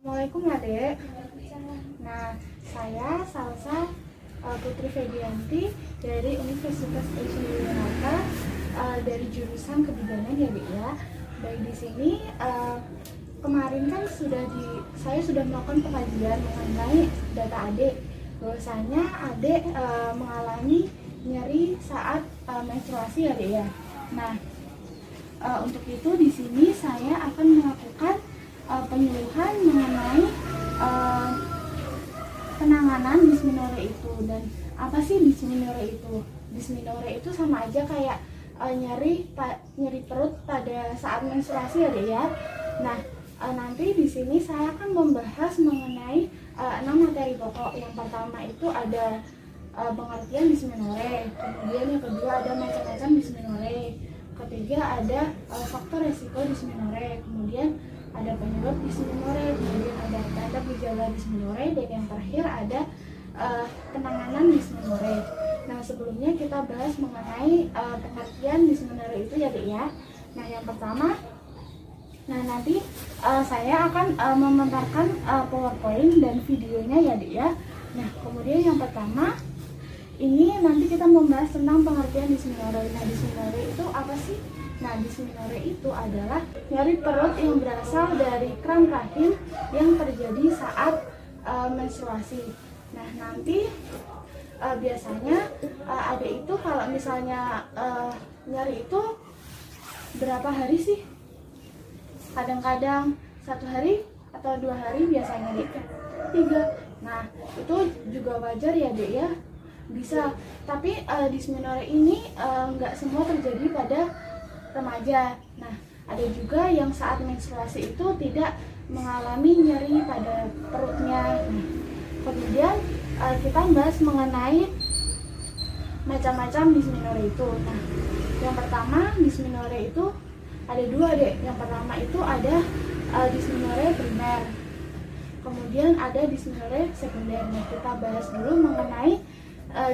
Assalamualaikum Adek. Nah, saya Salsa Putri Fedianti dari Universitas Islam Yogyakarta dari jurusan kebidanan ya Dek ya. Baik di sini kemarin kan saya sudah melakukan pengkajian mengenai data Adek. Bahwasanya Adek mengalami nyeri saat menstruasi ya Dek ya. Nah, untuk itu di sini saya akan melakukan penyuluhan mengenai penanganan dysmenorrhea itu. Dan apa sih dysmenorrhea itu? Dysmenorrhea itu sama aja kayak nyeri perut pada saat menstruasi ya Dek ya. Nah, nanti di sini saya akan membahas mengenai 6 materi pokok. Yang pertama itu ada pengertian dysmenorrhea, kemudian yang kedua ada macam-macam dysmenorrhea, ketiga ada faktor resiko dysmenorrhea, kemudian ada penyebab dysmenorrhea, kemudian ada tanda gejala dysmenorrhea, dan yang terakhir ada penanganan dysmenorrhea. Nah, sebelumnya kita bahas mengenai pengertian dysmenorrhea itu ya Dek ya. Nah, yang pertama, nanti saya akan memaparkan PowerPoint dan videonya ya Dek ya. Nah, kemudian yang pertama ini nanti kita membahas tentang pengertian dysmenorrhea. Nah, dysmenorrhea itu apa sih? Nah, dysmenorrhea itu adalah nyeri perut yang berasal dari kram rahim yang terjadi saat menstruasi. Nah, nanti biasanya ada itu kalau misalnya nyeri itu berapa hari sih? Kadang-kadang 1 hari atau 2 hari biasanya Dek. 3. Nah, itu juga wajar ya Dek ya. Bisa, tapi dysmenorrhea ini nggak semua terjadi pada remaja. Nah, ada juga yang saat menstruasi itu tidak mengalami nyeri pada perutnya. Nah, kemudian kita bahas mengenai macam-macam dysmenorrhea itu. Nah, yang pertama dysmenorrhea itu ada 2 Dek. Yang pertama itu ada dysmenorrhea primer, kemudian ada dysmenorrhea sekunder. Nah, kita bahas dulu mengenai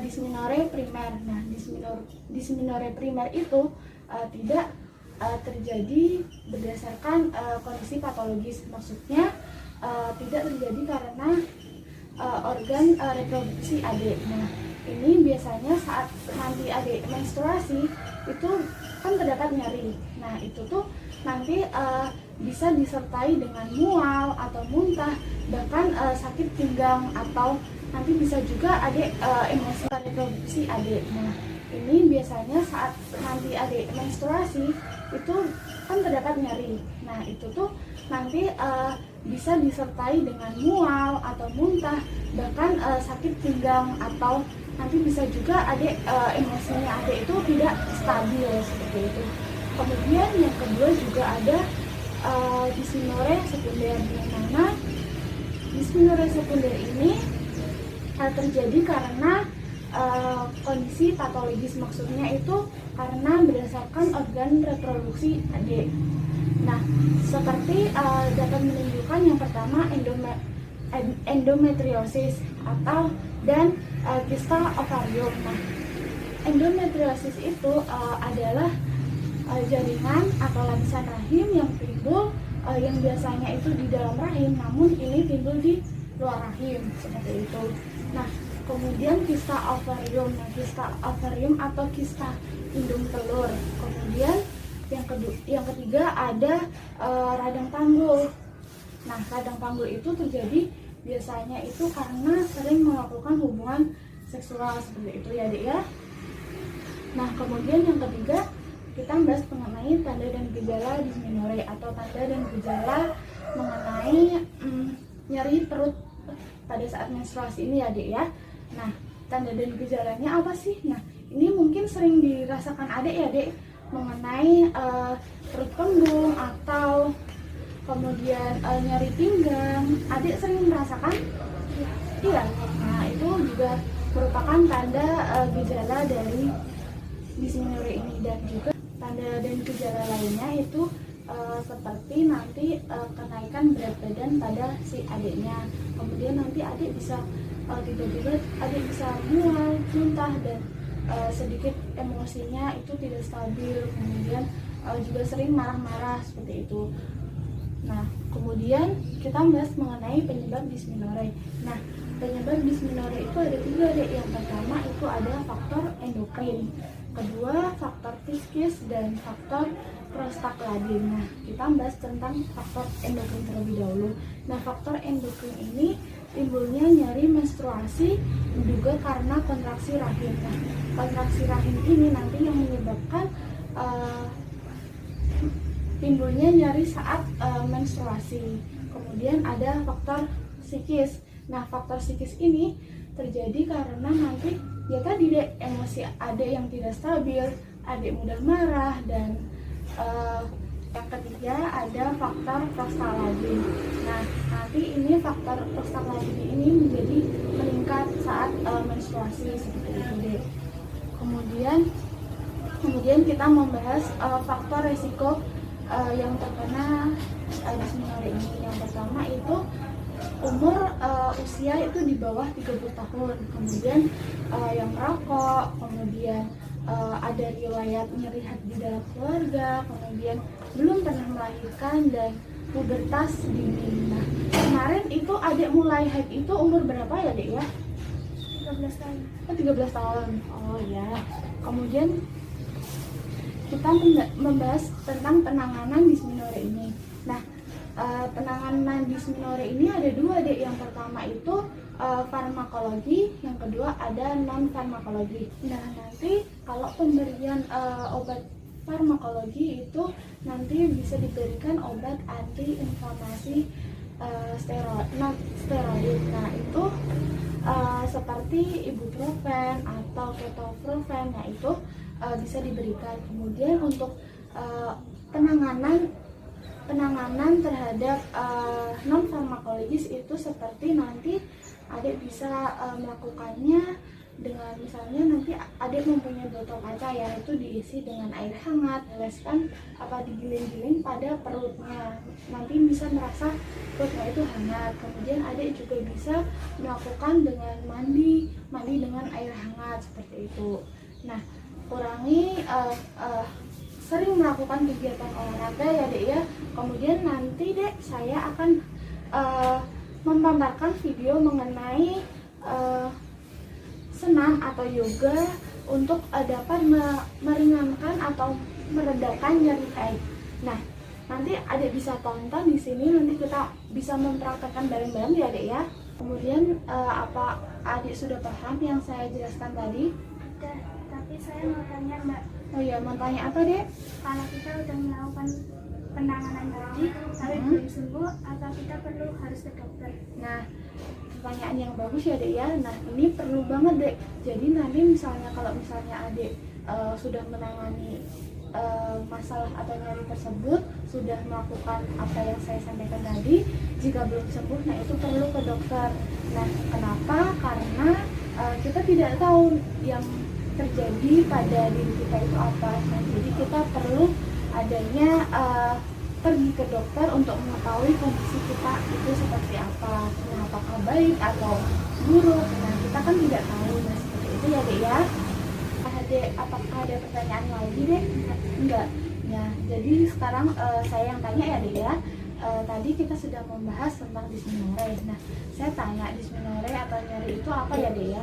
dysmenorrhea primer. Nah, dysmenorrhea primer itu tidak terjadi berdasarkan kondisi patologis. Maksudnya tidak terjadi karena organ reproduksi adik. Nah, ini biasanya saat nanti adik menstruasi itu kan terdapat nyeri. Nah, itu tuh nanti bisa disertai dengan mual atau muntah, bahkan sakit pinggang, atau nanti bisa juga adik emosi reproduksi adik. Nah, ini biasanya saat nanti adik menstruasi itu kan terdapat nyeri. Nah, itu tuh nanti bisa disertai dengan mual atau muntah, bahkan sakit pinggang, atau nanti bisa juga adik emosinya adik itu tidak stabil seperti itu. Kemudian yang kedua juga ada dysmenorrhea sekunder, yang mana dysmenorrhea sekunder ini terjadi karena kondisi patologis. Maksudnya itu karena berdasarkan organ reproduksi adik. Nah, seperti dapat menunjukkan yang pertama endometriosis dan kista ovarium. Nah, endometriosis itu adalah jaringan atau lapisan rahim yang timbul yang biasanya itu di dalam rahim, namun ini timbul di luar rahim seperti itu. Nah, kemudian kista ovarium. Nah, kista ovarium atau kista indung telur. Kemudian yang ketiga ada radang panggul. Nah, radang panggul itu terjadi biasanya itu karena sering melakukan hubungan seksual seperti itu ya Dek ya. Nah, kemudian yang ketiga kita bahas mengenai tanda dan gejala dysmenorrhea atau tanda dan gejala mengenai nyeri perut pada saat menstruasi ini ya Dek ya. Nah, tanda dan gejalanya apa sih? Nah, ini mungkin sering dirasakan adik ya Dek, mengenai perut kembung atau kemudian nyeri pinggang. Adik sering merasakan? Iya. Nah, itu juga merupakan tanda gejala dari dysmenorrhea ini. Dan juga tanda dan gejala lainnya itu seperti nanti kenaikan berat badan pada si adiknya. Kemudian nanti adik bisa tiba-tiba adik bisa mual, muntah, dan sedikit emosinya itu tidak stabil. Kemudian juga sering marah-marah seperti itu. Nah, kemudian kita bahas mengenai penyebab dysmenorrhea. Nah, penyebab dysmenorrhea itu ada 3 dek. Yang pertama itu ada faktor endokrin, kedua faktor psikis, dan faktor prostaglandin. Nah, kita bahas tentang faktor endokrin terlebih dahulu. Nah, faktor endokrin ini timbulnya nyeri menstruasi diduga karena kontraksi rahim. Nah, kontraksi rahim ini nanti yang menyebabkan timbulnya nyeri saat menstruasi. Kemudian ada faktor psikis. Nah, faktor psikis ini terjadi karena nanti ya tadi dek, emosi adik yang tidak stabil, adik mudah marah, dan yang ketiga ada faktor prostaglandin. Nah, nanti ini faktor prostaglandin ini menjadi meningkat saat menstruasi seperti itu dek. Kemudian kita membahas faktor resiko yang terkena dysmenorrhea ini. Yang pertama itu umur usia itu di bawah 30 tahun, kemudian yang merokok, kemudian ada riwayat nyeri hati di dalam keluarga, kemudian belum pernah melahirkan, dan pubertas dini. Nah, kemarin itu adik mulai haid itu umur berapa ya dek ya? 13 tahun. 13 tahun. Oh ya. Kemudian kita membahas tentang penanganan dysmenorrhea ini. Nah, penanganan dysmenorrhea ini ada 2 dek. Yang pertama itu farmakologi, yang kedua ada non farmakologi. Nah, nanti kalau pemberian obat farmakologi itu nanti bisa diberikan obat anti inflamasi non steroid. Nah, itu seperti ibuprofen atau ketoprofen. Nah, itu bisa diberikan. Kemudian untuk penanganan terhadap non farmakologis itu seperti nanti adik bisa melakukannya dengan misalnya nanti adik mempunyai botol kaca ya, itu diisi dengan air hangat, oleskan digiling-giling pada perutnya, nanti bisa merasa perutnya itu hangat. Kemudian adik juga bisa melakukan dengan mandi dengan air hangat seperti itu. Nah, kurangi sering melakukan kegiatan olahraga ya dek ya. Kemudian nanti dek saya akan memaparkan video mengenai senam atau yoga untuk dapat meringankan atau meredakan nyeri haid. Nah, nanti adik bisa tonton di sini, nanti kita bisa mempraktekkan bareng-bareng ya dek ya. Kemudian apa adik sudah paham yang saya jelaskan tadi? Udah, tapi saya mau tanya mbak. Oh iya, mau tanya apa dek? Kalau kita udah melakukan penanganan tadi tapi belum sembuh, atau kita perlu harus ke dokter? Nah, pertanyaan yang bagus ya dek ya. Nah, ini perlu banget dek. Jadi nanti misalnya kalau misalnya adik sudah menangani masalah atau nyeri tersebut, sudah melakukan apa yang saya sampaikan tadi, jika belum sembuh, nah itu perlu ke dokter. Nah, kenapa? Karena kita tidak tahu yang terjadi pada diri kita itu apa. Nah, jadi kita perlu adanya pergi ke dokter untuk mengetahui kondisi kita itu seperti apa. Nah, apakah baik atau buruk? Nah, kita kan tidak tahu. Nah, seperti itu ya dek ya. Apakah ada pertanyaan lagi dek? Enggak. Nah, jadi sekarang saya yang tanya ya dek ya. Tadi kita sudah membahas tentang dysmenorrhea. Nah, saya tanya, dysmenorrhea atau nyeri itu apa ya dek ya?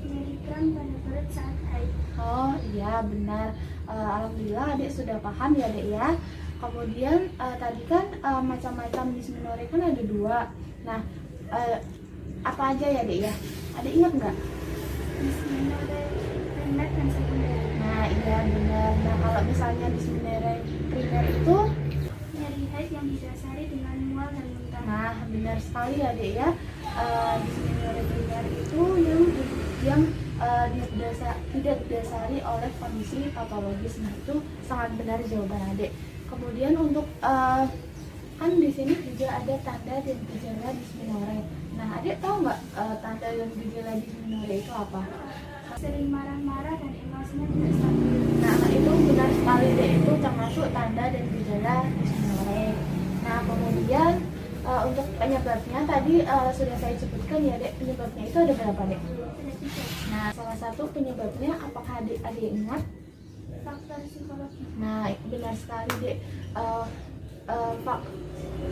Nyeri kram pada perut saat haid. Oh iya benar. Alhamdulillah adik sudah paham ya dek ya. Kemudian tadi kan macam-macam dysmenorrhea kan ada 2. Nah, apa aja ya dek ya? Adik ingat nggak? Dysmenorrhea primer dan sekunder. Nah iya benar. Nah, kalau misalnya dysmenorrhea primer itu Nyeri haid yang didasari dengan mual dan muntah. nah benar sekali ya dek ya. Dysmenorrhea primer itu yang tidak didasari oleh kondisi patologis. Nah, itu sangat benar jawaban adik. Kemudian untuk kan di sini juga ada tanda dan gejala dysmenorrhea. Nah, adik tahu nggak tanda dan gejala dysmenorrhea itu apa? Sering marah-marah dan emosinya tidak stabil. Nah, itu benar sekali deh, itu termasuk tanda dan gejala dysmenorrhea. Nah, kemudian untuk penyebabnya tadi sudah saya sebutkan ya dek, penyebabnya itu ada berapa dek? Nah, salah satu penyebabnya apakah adik ingat? Faktor psikologi. Nah, benar sekali dek.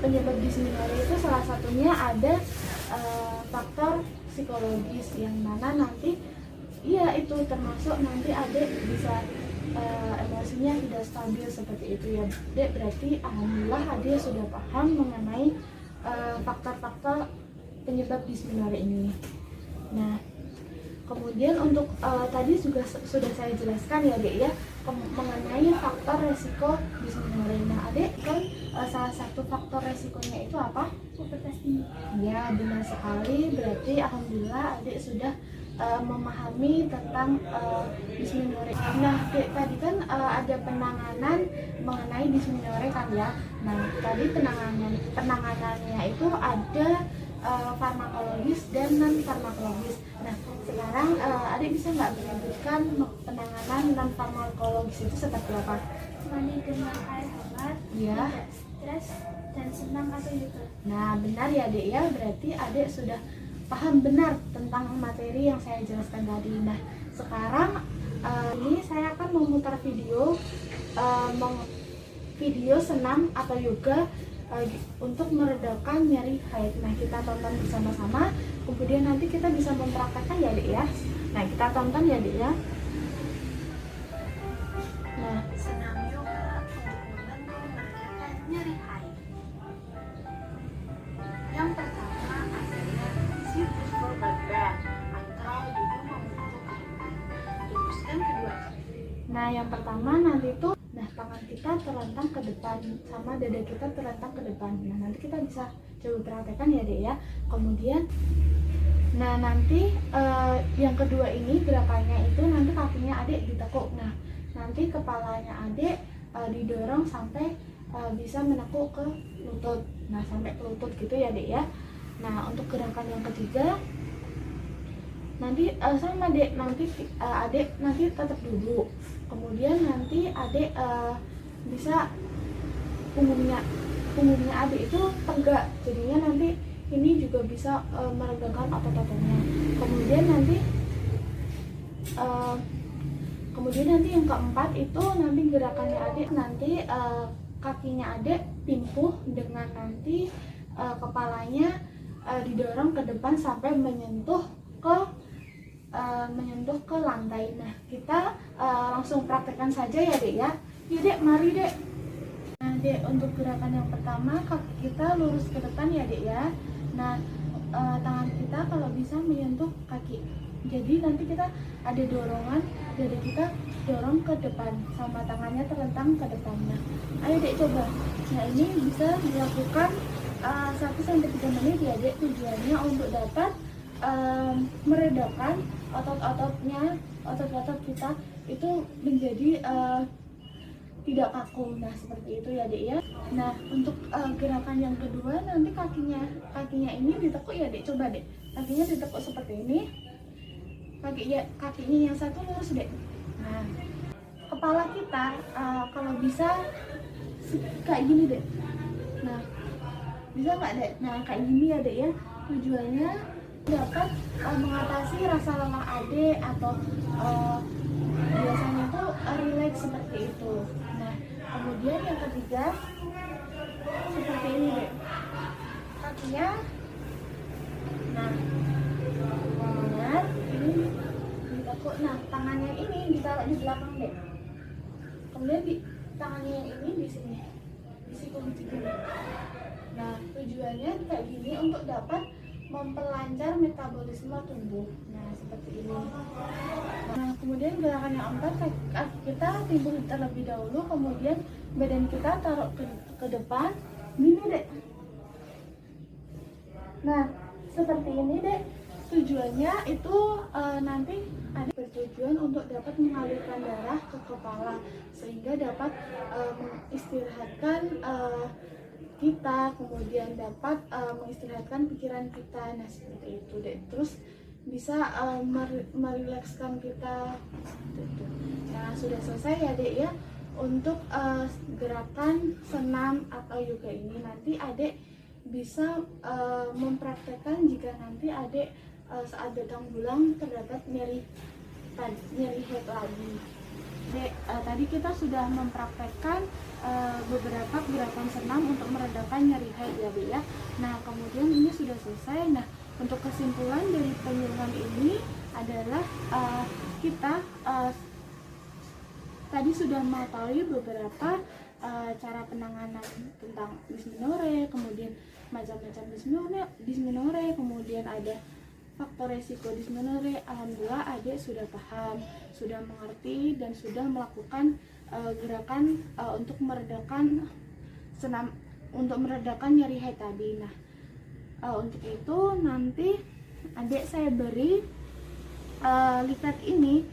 penyebab dysmenorrhea itu salah satunya ada faktor psikologis, yang mana nanti iya itu termasuk nanti adik bisa emosinya tidak stabil seperti itu ya dek. Berarti alhamdulillah adik sudah paham mengenai faktor-faktor penyebab dysmenorrhea ini. Nah, kemudian untuk tadi juga sudah saya jelaskan ya dek ya mengenai faktor resiko dysmenorrhea. Nah adik kan salah satu faktor resikonya itu apa? Pubertas dini. Ya benar sekali, berarti alhamdulillah adik sudah memahami tentang dysmenorrhea. Nah dek, tadi kan ada penanganan mengenai dysmenorrhea kan ya. Nah tadi penanganannya itu ada farmakologis dan non farmakologis. Nah sekarang adik bisa nggak menyebutkan penanganan non farmakologis itu seperti apa? Mandi dengan air hangat, Ya. tidak stres dan senang atau yoga. Nah benar ya dek ya, berarti adik sudah paham benar tentang materi yang saya jelaskan tadi. Nah sekarang ini saya akan memutar video video senam atau yoga untuk meredakan nyeri haid. Nah kita tonton bersama-sama, kemudian nanti kita bisa mempraktekkan ya dek ya. Nah kita tonton ya dek ya. Nah Senam yoga untuk membantu meredakan nyeri haid. Yang pertama adalah sit forward bend atau duduk membentuk kehidupan. Luruskan kedua kaki. Nah yang pertama nanti tuh, nah tangan kita terlentang ke depan sama dada kita terlentang ke depan. Nah nanti kita bisa coba perhatikan ya dek ya. Kemudian, nah nanti yang kedua ini gerakannya itu nanti kakinya adik ditekuk. Nah nanti kepalanya adik didorong sampai bisa menekuk ke lutut. Nah sampai ke lutut gitu ya dek ya. Nah untuk gerakan yang ketiga nanti sama dek, nanti adik nanti tetap duduk, kemudian nanti adik bisa punggungnya adik itu tegak, jadinya nanti ini juga bisa meredakan otot-ototnya. Kemudian nanti yang keempat itu nanti gerakannya adik nanti kakinya adik timpuh dengan nanti kepalanya didorong ke depan sampai menyentuh ke lantai. Nah kita langsung praktekkan saja ya dek ya. Yuk dek, mari dek. Nah dek, untuk gerakan yang pertama kaki kita lurus ke depan ya dek ya. Nah tangan kita kalau bisa menyentuh kaki, jadi nanti kita ada dorongan, dada kita dorong ke depan sama tangannya terlentang ke depan. Nah ayo dek coba. Nah ini bisa dilakukan 1-3 menit ya dek, tujuannya untuk dapat meredakan otot-otot kita itu menjadi tidak kaku. Nah seperti itu ya dek ya. Nah untuk gerakan yang kedua nanti kakinya ini ditekuk ya dek, coba dek kakinya ditekuk seperti ini, kakinya yang satu lurus dek. Nah kepala kita kalau bisa kayak gini dek. Nah bisa nggak dek? Nah kayak gini ya dek ya, tujuannya dapat mengatasi rasa lelah adik atau biasanya tuh relax seperti itu. Nah kemudian yang ketiga seperti ini dek, kakinya nah kemudian ini ditekuk. Nah tangannya ini ditaruh di belakang dek, kemudian tangannya yang ini di sini disikul begini. Nah tujuannya kayak gini untuk dapat memperlancar metabolisme tubuh. Nah seperti ini. Nah kemudian gerakan yang keempat, kita timbul terlebih dahulu, kemudian badan kita taruh ke depan gini dek. Nah seperti ini dek, tujuannya itu nanti ada bertujuan untuk dapat mengalirkan darah ke kepala sehingga dapat mengistirahatkan kita, kemudian dapat mengistirahatkan pikiran kita. Nah seperti itu deh, terus bisa merilekskan kita gitu. Nah sudah selesai ya dek ya untuk gerakan senam atau yoga ini. Nanti adek bisa mempraktekkan jika nanti adek saat datang bulan terdapat nyeri haid lagi. Dek, tadi kita sudah mempraktekkan beberapa gerakan senam untuk meredakan nyeri haid ya Dek ya. Nah kemudian ini sudah selesai. Nah untuk kesimpulan dari penyuluhan ini adalah kita tadi sudah mengetahui beberapa cara penanganan tentang dysmenorrhea, kemudian macam-macam dysmenorrhea, kemudian ada faktor resiko dysmenorrhea. Alhamdulillah adik sudah paham, sudah mengerti dan sudah melakukan gerakan untuk meredakan nyeri haid tadi. Nah untuk itu nanti adik saya beri leaflet ini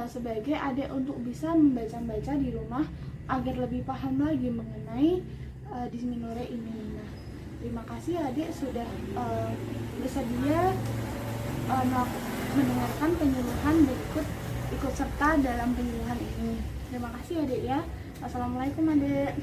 sebagai adik untuk bisa membaca-baca di rumah agar lebih paham lagi mengenai dysmenorrhea ini. Nah, terima kasih adik sudah bersedia mendengarkan penyuluhan dan ikut serta dalam penyuluhan ini. Terima kasih adik ya. Assalamualaikum adik.